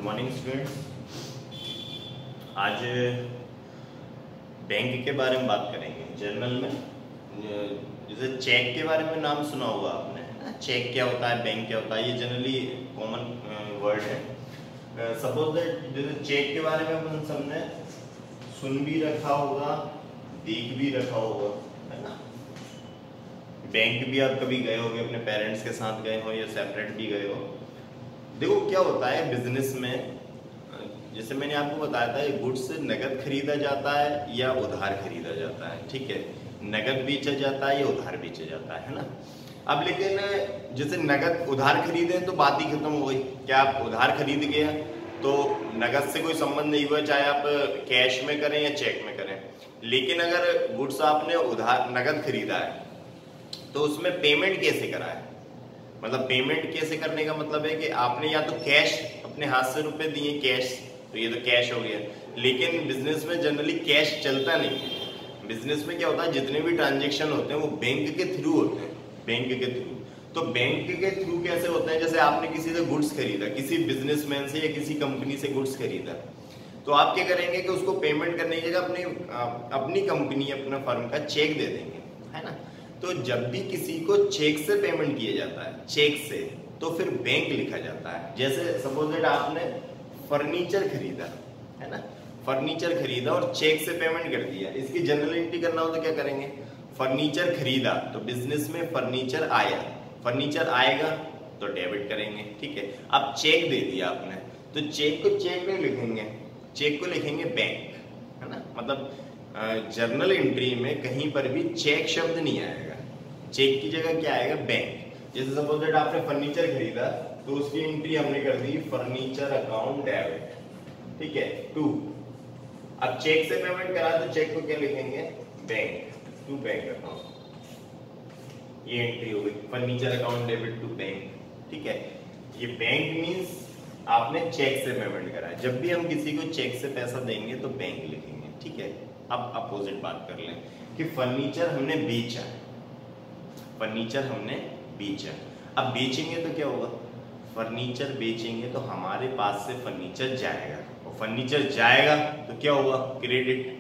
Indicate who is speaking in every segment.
Speaker 1: Morning students. आज bank के बारे में बात करेंगे। जर्नल में जैसे चेक के बारे में नाम सुना होगा आपने, चेक क्या होता है, बैंक क्या होता है, ये जनरली कॉमन वर्ड है। सपोज दैट जैसे चेक के बारे में अपन सबने सुन भी रखा होगा, देख भी रखा होगा, है ना। बैंक भी आप कभी गए होगे, अपने पेरेंट्स के साथ गए हो या सेपरेट भी गए हो। देखो क्या होता है बिजनेस में, जैसे मैंने आपको बताया था, गुड्स नगद खरीदा जाता है या उधार खरीदा जाता है, ठीक है। नगद बेचा जाता है या उधार बेचा जाता है ना। अब लेकिन जैसे नगद उधार खरीदे तो बात ही खत्म हो गई। क्या आप उधार खरीद गया तो नगद से कोई संबंध नहीं हुआ, चाहे आप कैश में करें या चेक में करें। लेकिन अगर गुड्स आपने उधार नगद खरीदा है तो उसमें पेमेंट कैसे करा है, मतलब पेमेंट कैसे करने का मतलब है कि आपने या तो कैश अपने हाथ से रुपए दिए कैश, तो ये तो कैश हो गया। लेकिन बिजनेस में जनरली कैश चलता नहीं है। बिजनेस में क्या होता है, जितने भी ट्रांजेक्शन होते हैं वो बैंक के थ्रू होते हैं, बैंक के थ्रू। तो बैंक के थ्रू कैसे होते हैं, जैसे आपने किसी से गुड्स खरीदा, किसी बिजनेसमैन से या किसी कंपनी से गुड्स खरीदा, तो आप क्या करेंगे कि उसको पेमेंट करने की जगह अपनी कंपनी, अपना फर्म का चेक दे देंगे, है ना। तो जब भी किसी को चेक से पेमेंट किया जाता है, चेक से, तो फिर बैंक लिखा जाता है। जैसे सपोज दैट आपने फर्नीचर खरीदा, है ना, फर्नीचर खरीदा और चेक से पेमेंट कर दिया। इसकी जनरल एंट्री करना हो तो क्या करेंगे, फर्नीचर खरीदा तो बिजनेस में फर्नीचर आया, फर्नीचर आएगा तो डेबिट करेंगे, ठीक है। अब चेक दे दिया आपने तो चेक को चेक में लिखेंगे, चेक को लिखेंगे बैंक, है ना। मतलब जर्नल एंट्री में कहीं पर भी चेक शब्द नहीं आएगा, चेक की जगह क्या आएगा, बैंक। जैसे सपोज दैट आपने फर्नीचर खरीदा तो उसकी एंट्री हमने कर दी फर्नीचर अकाउंट डेबिट, ठीक है, टू। अब चेक से पेमेंट करा तो चेक को क्या लिखेंगे, बैंक, टू बैंक अकाउंट। ये एंट्री हो गई furniture account debit to bank, ठीक है। ये बैंक मींस आपने चेक से पेमेंट करा है। जब भी हम किसी को चेक से पैसा देंगे तो बैंक लिखेंगे, ठीक है। अब अपोजिट बात कर लें कि फर्नीचर हमने बेचा, फर्नीचर हमने बेचा। अब बेचेंगे तो क्या होगा, फर्नीचर बेचेंगे तो हमारे पास से फर्नीचर जाएगा, और फर्नीचर जाएगा तो क्या होगा, credit.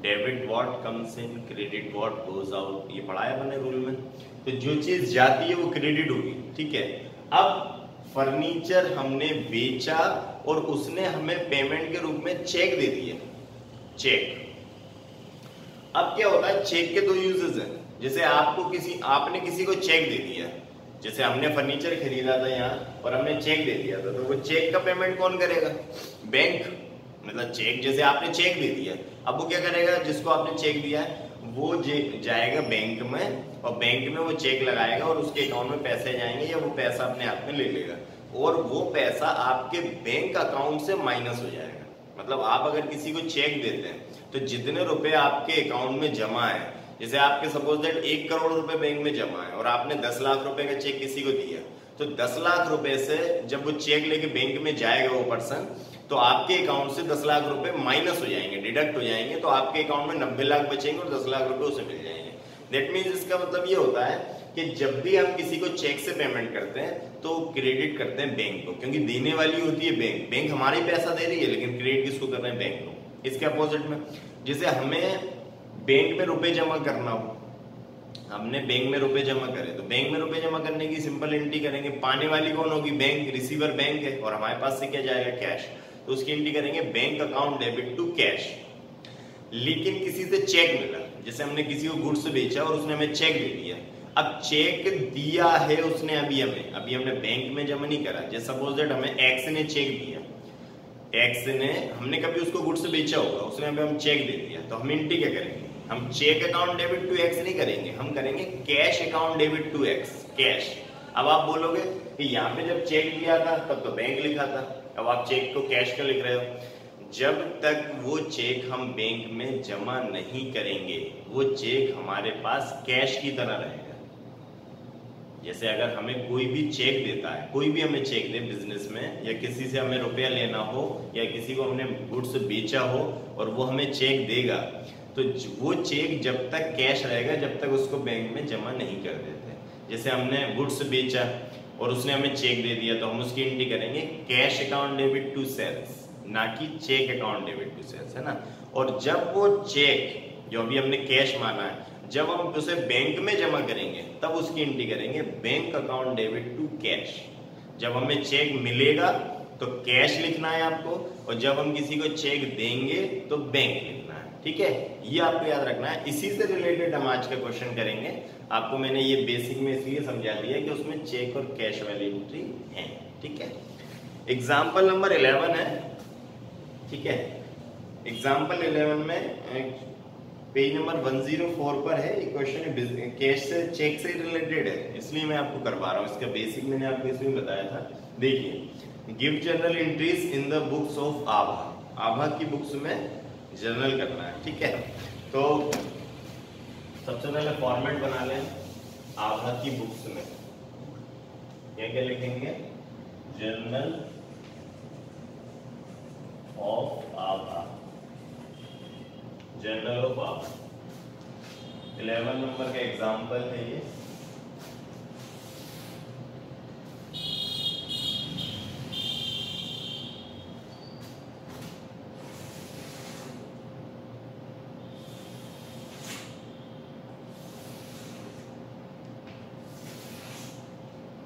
Speaker 1: Debit what comes in, credit what goes out, ये पढ़ाया मैंने रूल में। तो जो चीज जाती है वो क्रेडिट होगी, ठीक है। अब फर्नीचर हमने बेचा और उसने हमें पेमेंट के रूप में चेक दे दिया, चेक। अब क्या होता है, चेक के दो यूजेस हैं। जैसे आपने किसी को चेक दे दिया, जैसे हमने फर्नीचर खरीदा था यहाँ और हमने चेक दे दिया था, तो वो चेक का पेमेंट कौन करेगा, बैंक। मतलब चेक, जैसे आपने चेक दे दिया, अब वो क्या करेगा, जिसको आपने चेक दिया है वो जाएगा बैंक में, और बैंक में वो चेक लगाएगा और उसके अकाउंट में पैसे जाएंगे, या वो पैसा अपने आप में ले लेगा, और वो पैसा आपके बैंक अकाउंट से माइनस हो जाएगा। मतलब आप अगर किसी को चेक देते हैं तो जितने रुपए आपके अकाउंट में जमा है, जैसे आपके सपोज दैट 1 करोड़ रुपए बैंक में जमा है और आपने 10 लाख रुपए का चेक किसी को दिया, तो 10 लाख रुपए से जब वो चेक लेके बैंक में जाएगा वो पर्सन, तो आपके अकाउंट से 10 लाख रुपए माइनस हो जाएंगे, डिडक्ट हो जाएंगे, तो आपके अकाउंट में 90 लाख बचेंगे और 10 लाख रुपए उसे मिल जाएंगे। दैट मीन्स इसका मतलब ये होता है कि जब भी हम किसी को चेक से पेमेंट करते हैं तो क्रेडिट करते हैं बैंक को, क्योंकि देने वाली होती है बैंक। बैंक हमारी पैसा दे रही है लेकिन क्रेडिट किसको कर रहे हैं, बैंक को। इसके अपोजिट में, जैसे हमें बैंक में रुपए जमा करना हो, हमने बैंक में रुपए जमा करे, तो बैंक में रुपए जमा करने की सिंपल एंट्री करेंगे। पाने वाली कौन होगी, बैंक, रिसीवर बैंक है, और हमारे पास से क्या जाएगा, कैश, तो उसकी एंट्री करेंगे bank account debit to cash. लेकिन किसी से चेक मिला, जैसे हमने किसी को गुड्स बेचा और उसने हमें चेक दे दिया। अब चेक दिया है उसने अभी हमने बैंक में जमा नहीं करा। जैसे सपोज दैट हमें एक्स ने चेक दिया, एक्स ने, हमने कभी उसको गुड्स बेचा होगा, उसने हमें चेक दे दिया, तो हम एंट्री क्या करेंगे, हम cheque account debit to X नहीं करेंगे, हम करेंगे cash account debit to X, cash. अब आप बोलोगे कि यहाँ पे जब चेक दिया था तब तो बैंक लिखा था, अब आप चेक को कैश क्यों लिख रहे हो। जब तक वो चेक हम बैंक में जमा नहीं करेंगे वो चेक हमारे पास कैश की तरह रहेगा। जैसे अगर हमें कोई भी चेक देता है, कोई भी हमें चेक दे बिजनेस में, या किसी से हमें रुपया लेना हो, या किसी को हमने गुड्स बेचा हो और वो हमें चेक देगा, तो वो चेक जब तक कैश रहेगा जब तक उसको बैंक में जमा नहीं कर देते। जैसे हमने गुड्स बेचा और उसने हमें चेक दे दिया, तो हम उसकी एंट्री करेंगे cash account debit to sales, ना कि cheque account debit to sales, है ना। और जब वो चेक जो अभी हमने कैश माना है, जब हम उसे बैंक में जमा करेंगे तब उसकी एंट्री करेंगे bank account debit to cash. जब हमें चेक मिलेगा तो कैश लिखना है आपको, और जब हम किसी को चेक देंगे तो बैंक लिखना है, ठीक है। ये आपको याद रखना है। इसी से रिलेटेड हम आज का क्वेश्चन करेंगे। आपको मैंने ये बेसिक में इसलिए समझा दिया कि उसमें चेक और कैश वाली एंट्री है, ठीक है। एग्जाम्पल नंबर 11 है, ठीक है। एग्जाम्पल 11 में पेज नंबर 104 पर है, ये क्वेश्चन है कैश से चेक से रिलेटेड है, इसलिए मैं आपको करवा रहा हूँ। इसका बेसिक मैंने आपको इसमें बताया था। देखिए, give journal entries in the books of Abha, Abha की बुक्स में जर्नल करना है, ठीक है। तो सबसे पहले फॉर्मेट बना लें आभा की बुक्स में। क्या लिखेंगे? Journal of Abha, journal of Abha. 11 number का एग्जाम्पल है ये।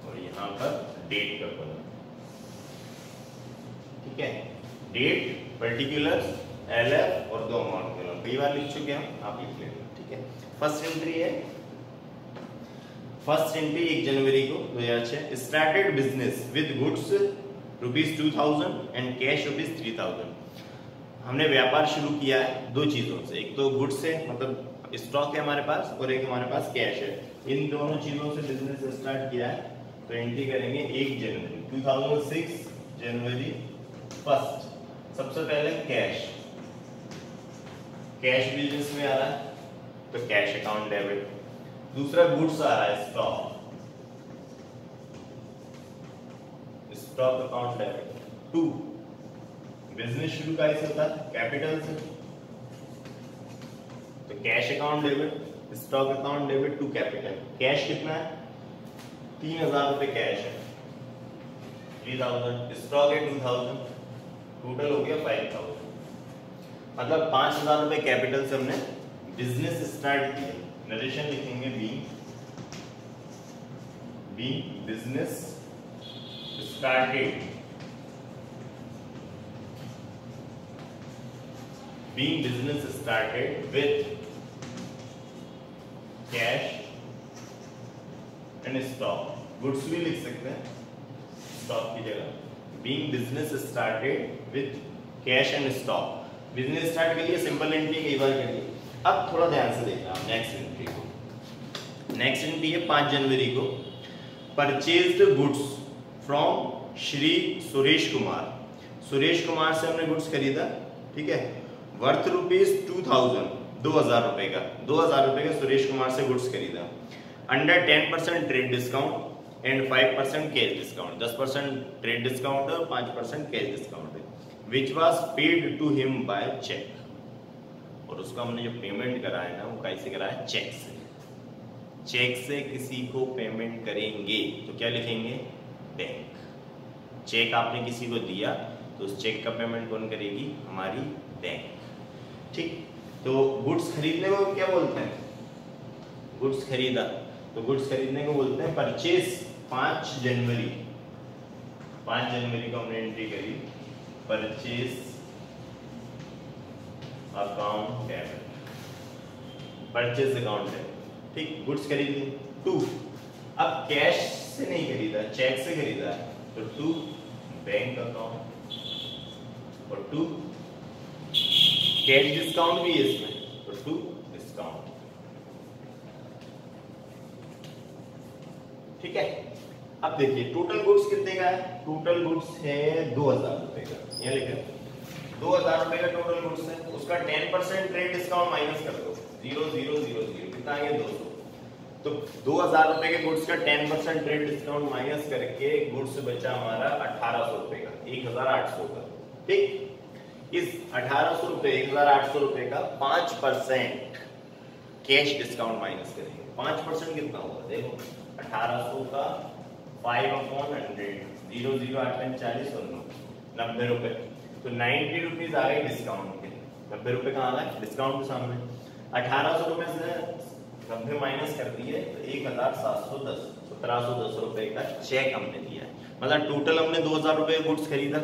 Speaker 1: और यहां पर डेट का कॉलम, ठीक है। डेट, पर्टिकुलर्स, LF और 2 अमाउंट कॉलम कई बार लिख चुके हैं, आप लिख लेंगे, ठीक है। फर्स्ट एंट्री है, फर्स्ट एंट्री 1 जनवरी को 2006, started business with goods ₹2000 and cash ₹3000। हमने व्यापार शुरू किया है 2 चीजों से, एक तो गुड्स से, मतलब स्टॉक है हमारे पास, और एक हमारे पास कैश है। इन दोनों चीजों से बिजनेस स्टार्ट किया है, तो एंट्री करेंगे 1 जनवरी 2006, जनवरी 1। सबसे पहले कैश, कैश बिजनेस में आ रहा है तो कैश अकाउंट डेबिट। दूसरा गुड्स आ रहा है, stock, stock account debit. 2, business शुरू कैसे होता है? कैपिटल से, तो cash account debit, stock account debit to capital. Cash कितना है? 3000 रुपए कैश है, 3000, स्टॉक है 2000, टोटल हो गया 5000। मतलब 5000 रुपए कैपिटल से हमने बिजनेस स्टार्ट किया। नरेशन लिखेंगे be business started, being business started with cash and stock। Goods भी लिख सकते हैं स्टॉक की जगह। being business started with cash and stock। Business start के लिए सिंपल एंट्री कई बार करिए। अब थोड़ा ध्यान से देखना नेक्स्ट एंट्री को। नेक्स्ट एंट्री है 5 जनवरी को, purchased goods from Shri Suresh Kumar. Suresh Kumar से हमने गुड्स खरीदा, ठीक है, वर्थ ₹2000, 2000 रुपए का, 2000 रुपए का सुरेश कुमार से गुड्स खरीदा, under 10% trade discount and 5% cash discount. 10% trade discount और 5% कैश डिस्काउंट है, which was paid to him by cheque. और उसका हमने जो पेमेंट करा है ना, वो कैसे करा है? चेक से। चेक से किसी को पेमेंट करेंगे तो क्या लिखेंगे? बैंक। चेक आपने किसी को दिया तो उस चेक का पेमेंट कौन करेगी? हमारी बैंक, ठीक। तो गुड्स खरीदने को क्या बोलते हैं? गुड्स खरीदा, तो गुड्स खरीदने को बोलते हैं परचेज। 5 जनवरी, 5 जनवरी को हमने एंट्री करी purchase account debit, purchase account debit, ठीक। गुड्स खरीद ली। 2, अब कैश से नहीं खरीदा, चेक से खरीदा, तो 2 बैंक अकाउंट, और 2 कैश डिस्काउंट भी है इसमें, तो 2 डिस्काउंट, ठीक है। अब देखिए टोटल गुड्स कितने का है? टोटल गुड्स है 2000 रुपए का, ये लिखा 2000 रुपए का टोटल गुड्स है। उसका 10% ट्रेड डिस्काउंट माइनस कर दो, 0 0 0 0, कितना आ गया? 200। तो 2000 रुपए के गुड्स का 10% ट्रेड डिस्काउंट माइनस करके गुड्स बचा हमारा 1800 रुपए का, 1800 का, ठीक। इस 1800 रुपए, 1800 रुपए का 5% कैश डिस्काउंट माइनस करेंगे। 5% कितना होगा? देखो 1800 का 5/100, 0 0 8 5 40 और 90 रुपए। तो 90 रुपीज आ गए डिस्काउंट के। 90 रुपए कहाँ आ गए डिस्काउंट के सामने। 1800 रुपए से 90 माइनस कर दिए तो 1710, 1710 रुपए का चेक हमने दिया है। मतलब टोटल हमने 2000 रुपए का गुड्स खरीदा,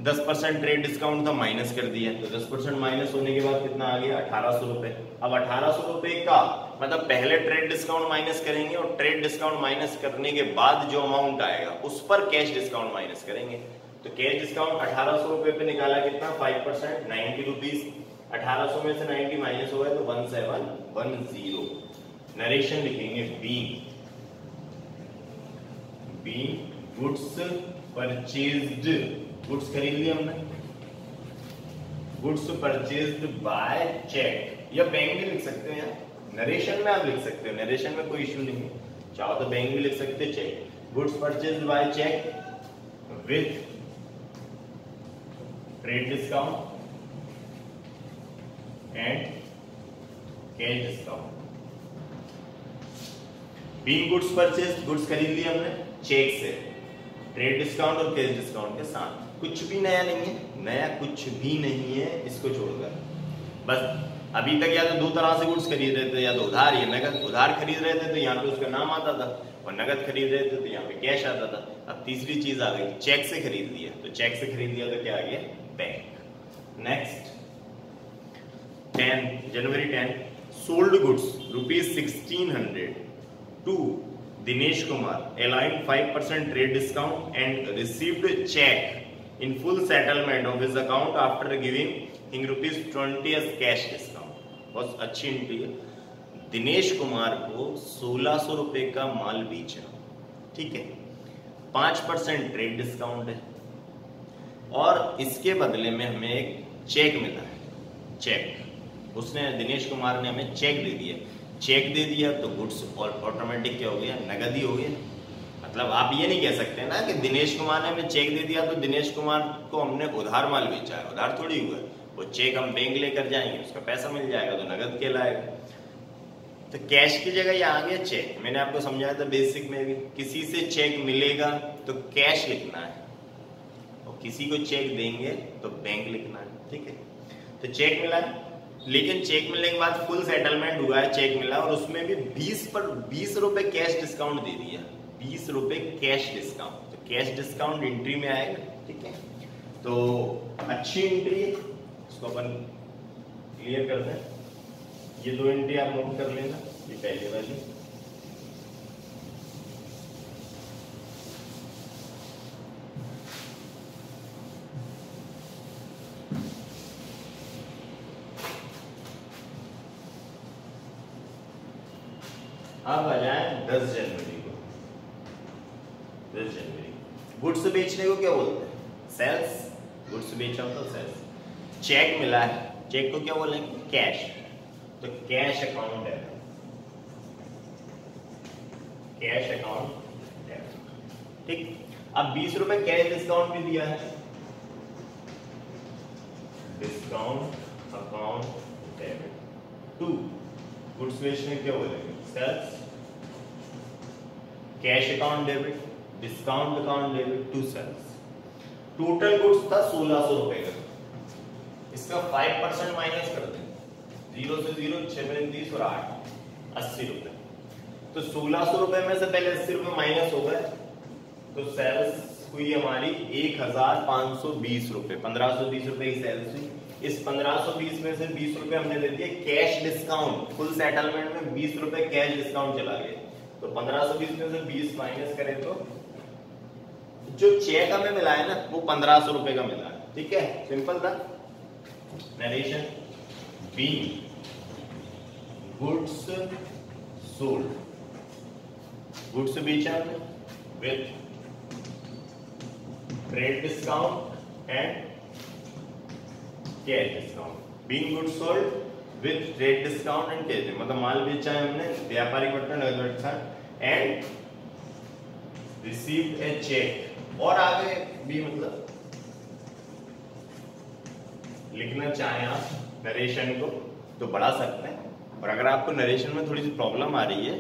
Speaker 1: 10% ट्रेड डिस्काउंट था, माइनस कर दिया। तो 10% माइनस होने के बाद कितना आ गया 1800 रुपए। अब 1800 रुपए का मतलब पहले ट्रेड डिस्काउंट माइनस करेंगे और ट्रेड डिस्काउंट माइनस करने के बाद जो अमाउंट आएगा उस पर कैश डिस्काउंट माइनस करेंगे। तो कैश डिस्काउंट 1800 रुपए पे निकाला कितना 5%, 90 रुपीज। 1800 में से 90 माइनस हो गया तो 1710। नरेशन लिखेंगे बी गुड्स परचेज्ड, गुड्स खरीद लिया हमने, गुड्स परचेज्ड बाय चेक, या बैंक भी लिख सकते हो यार, नरेशन में आप लिख सकते हो, नरेशन में कोई इश्यू नहीं है, चाहो तो बैंक भी लिख सकते हो cheque. Goods purchased by cheque with trade discount and cash discount. Being goods purchased, goods खरीद लिए हमने चेक से, ट्रेड डिस्काउंट और कैश डिस्काउंट के साथ। कुछ भी नया नहीं है, नया कुछ भी नहीं है इसको छोड़कर। बस अभी तक या तो दो तरह से गुड्स खरीद रहे थे, या तो उधार या नगद। उधार खरीद रहे थे तो यहाँ पे उसका नाम आता था, और नगद खरीद रहे थे तो यहाँ पे कैश आता था। अब तीसरी चीज आ गई, चेक से खरीद लिया, तो चेक से खरीद लिया तो क्या आ गया bank. Next 10 January 10 sold goods ₹1600 to Dinesh Kumar allowed 5% trade discount and received cheque in full settlement of his account after giving him ₹20 as cash discount. बहुत अच्छी एंट्री है। दिनेश कुमार को 1600 रुपए का माल बेचा, ठीक है, 5% ट्रेड डिस्काउंट है, और इसके बदले में हमें एक चेक मिला है। चेक उसने, दिनेश कुमार ने हमें चेक दे दिया। चेक दे दिया तो गुड्स ऑटोमेटिक क्या हो गया, नगद ही हो गया। मतलब आप ये नहीं कह सकते ना कि दिनेश कुमार ने हमें चेक दे दिया तो दिनेश कुमार को हमने उधार माल बेचा है, उधार थोड़ी हुआ है। वो चेक हम बैंक लेकर जाएंगे, उसका पैसा मिल जाएगा तो नगद कहलाएगा। तो कैश की जगह ये आ गया चेक। मैंने आपको समझाया था बेसिक में भी, किसी से चेक मिलेगा तो कैश लिखना है, और किसी को चेक देंगे तो बैंक लिखना है, ठीक है। तो चेक मिला है, लेकिन चेक मिलने के बाद फुल सेटलमेंट हुआ है, चेक मिला, और उसमें भी 20 रुपए कैश डिस्काउंट दे दिया, 20 रुपए कैश डिस्काउंट। तो कैश डिस्काउंट एंट्री में आएगा, ठीक है। तो अच्छी एंट्री है, इसको अपन क्लियर करते हैं। ये दो एंट्री आप नोट कर लेना, ये पहले वाली। अब आ जाए 10 जनवरी को। 10 जनवरी गुड्स बेचने को क्या बोलते हैं, सेल्स। गुड्स बेचा होता सेल्स। चेक मिला है, चेक को क्या बोलेंगे, कैश। तो कैश अकाउंट है, कैश अकाउंट है, ठीक। अब 20 रुपए कैश डिस्काउंट भी दिया है, discount account debit to goods बेचने क्या बोलेंगे, sales. Cash account debit, discount account debit to sales. Total goods था 1600 रुपए का, इसका 5% माइनस कर दें, 0 से 0 6 30 और 8 80 रुपए। तो 1600 रुपए में से पहले 80 रुपए माइनस हो गए, तो सेल्स हुई हमारी 1520 रुपए, 1520 रुपए की सेल्स हुई। इस 1520 में से 20 रुपए हमने दे दिए कैश डिस्काउंट, फुल सेटलमेंट में 20 रुपए कैश डिस्काउंट चला गया। तो 1520 में से 20 माइनस करें तो जो चेक हमें मिला है ना वो 1500 रुपए का मिला है, ठीक है, सिंपल था। Narration by goods sold, goods बेचा with trade discount and cash discount. Being goods sold with trade discount and cash, मतलब माल बेचा है हमने व्यापारिक पट्टा नगद पट्टा, एंड रिसीव्ड ए चेक। और आगे भी मतलब लिखना चाहें आप नरेशन को तो बढ़ा सकते हैं, और अगर आपको नरेशन में थोड़ी सी प्रॉब्लम आ रही है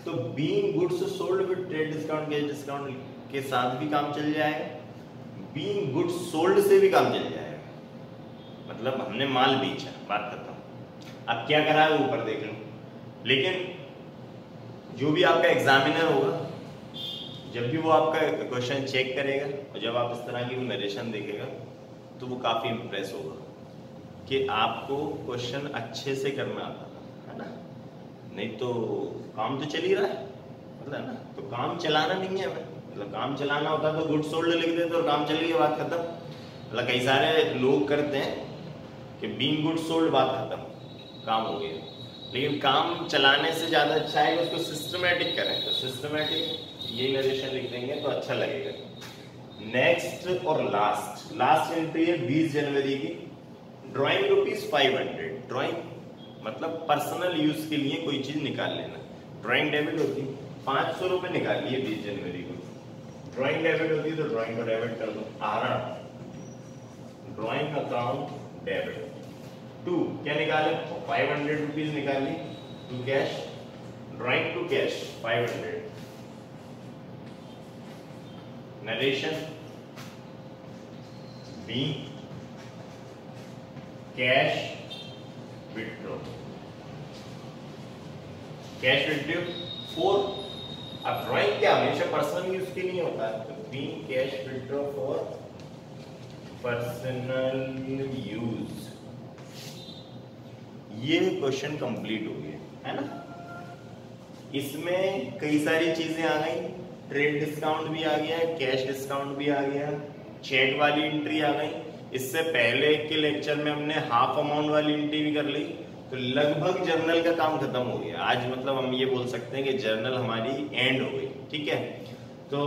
Speaker 1: तो being goods sold with trade discount, cash discount के साथ भी काम चल जाएगा, बीइंग गुड्स सोल्ड से भी काम चल जाएगा, मतलब हमने माल बेचा, बात खत्म। अब क्या करा है ऊपर देख लो। लेकिन जो भी आपका एग्जामिनर होगा, जब भी वो आपका क्वेश्चन चेक करेगा और जब आप इस तरह की वो नरेशन देखेगा तो वो काफी इंप्रेस होगा कि आपको क्वेश्चन अच्छे से करना आता है ना। नहीं तो काम तो चल ही रहा है, मतलब ना, तो काम चलाना नहीं है हमें, मतलब काम चलाना होता तो गुड सोल्ड लिख देते और काम चल गई, बात खत्म। मतलब कई सारे लोग करते हैं कि बीइंग गुड सोल्ड, बात खत्म, काम हो गया। लेकिन काम चलाने से ज्यादा अच्छा है कि उसको सिस्टमेटिक करें, तो सिस्टमेटिक ये नरेशन लिख देंगे तो अच्छा लगेगा। नेक्स्ट और लास्ट एंट्री है 20 जनवरी की, ड्राइंग ₹500। ड्राइंग मतलब पर्सनल यूज के लिए कोई चीज निकाल लेना। ड्राइंग डेबिट होती है, 500 रुपए निकाल लिए 20 जनवरी को। ड्राइंग डेबिट होती है तो ड्राइंग को डेबिट कर दो, आरा ड्राइंग अकाउंट डेबिट। टू क्या निकाले, 500 रुपीज निकाली to cash, drawing to cash 500। Narration be cash withdraw, cash withdraw 4। अब ड्राइंग क्या हमेशा पर्सनल यूज के लिए होता है, तो be cash withdraw for personal use. ये क्वेश्चन कंप्लीट हो गया है ना। इसमें कई सारी चीजें आ गई, ट्रेड डिस्काउंट भी आ गया, कैश डिस्काउंट भी आ गया, चेक वाली एंट्री आ गई। इससे पहले के लेक्चर में हमने हाफ अमाउंट वाली एंट्री भी कर ली, तो लगभग जर्नल का काम खत्म हो गया आज। मतलब हम ये बोल सकते हैं कि जर्नल हमारी एंड हो गई, ठीक है। तो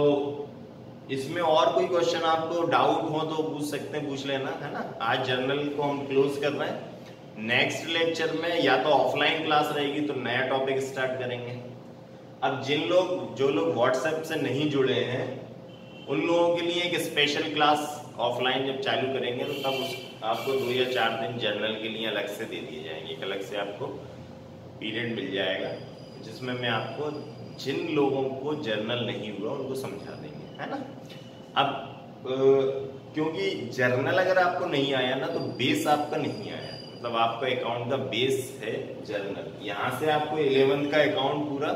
Speaker 1: इसमें और कोई क्वेश्चन आपको डाउट हो तो पूछ सकते हैं, पूछ लेना, है ना। आज जर्नल को हम क्लोज कर रहे हैं। नेक्स्ट लेक्चर में या तो ऑफलाइन क्लास रहेगी तो नया टॉपिक स्टार्ट करेंगे। अब जो लोग व्हाट्सएप से नहीं जुड़े हैं उन लोगों के लिए एक स्पेशल क्लास ऑफलाइन जब चालू करेंगे तो तब आपको 2 या 4 दिन जर्नल के लिए अलग से दे दिए जाएंगे। एक अलग से आपको पीरियड मिल जाएगा जिसमें मैं आपको जिन लोगों को जर्नल नहीं हुआ उनको समझा देंगे, है ना। अब क्योंकि जर्नल अगर आपको नहीं आया ना तो बेस आपका नहीं आया, मतलब आपका अकाउंट का बेस है जर्नल। यहाँ से आपको 11th का अकाउंट पूरा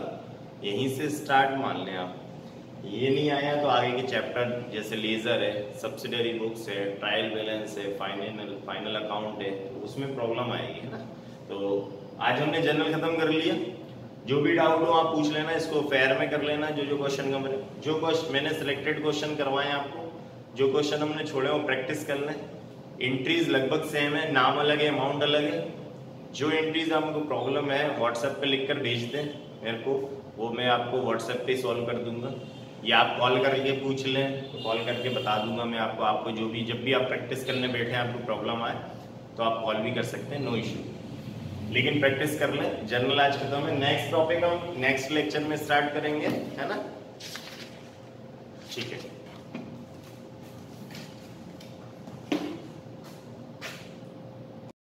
Speaker 1: यहीं से स्टार्ट मान लें आप। ये नहीं आया तो आगे के चैप्टर जैसे लेजर है, सब्सिडरी बुक्स है, ट्रायल बैलेंस है, फाइनल अकाउंट है, तो उसमें प्रॉब्लम आएगी, है ना। तो आज हमने जर्नल खत्म कर लिया। जो भी डाउट हो आप पूछ लेना, इसको फेयर में कर लेना। जो क्वेश्चन का मैंने सिलेक्टेड क्वेश्चन करवाए आपको, जो क्वेश्चन हमने छोड़े वो प्रैक्टिस कर लें। एंट्रीज लगभग सेम है, नाम अलग है, अमाउंट अलग है। जो एंट्रीज आपको प्रॉब्लम है व्हाट्सएप पे लिखकर भेज दें मेरे को, वो मैं आपको व्हाट्सएप पे सॉल्व कर दूंगा, या आप कॉल करके पूछ लें तो कॉल करके बता दूंगा मैं आपको जो भी, जब भी आप प्रैक्टिस करने बैठे आपको प्रॉब्लम आए तो आप कॉल भी कर सकते हैं, नो इशू। लेकिन प्रैक्टिस कर लें। जर्नल आज खत्म है। नेक्स्ट टॉपिक हम नेक्स्ट लेक्चर में स्टार्ट करेंगे, है ना, ठीक है।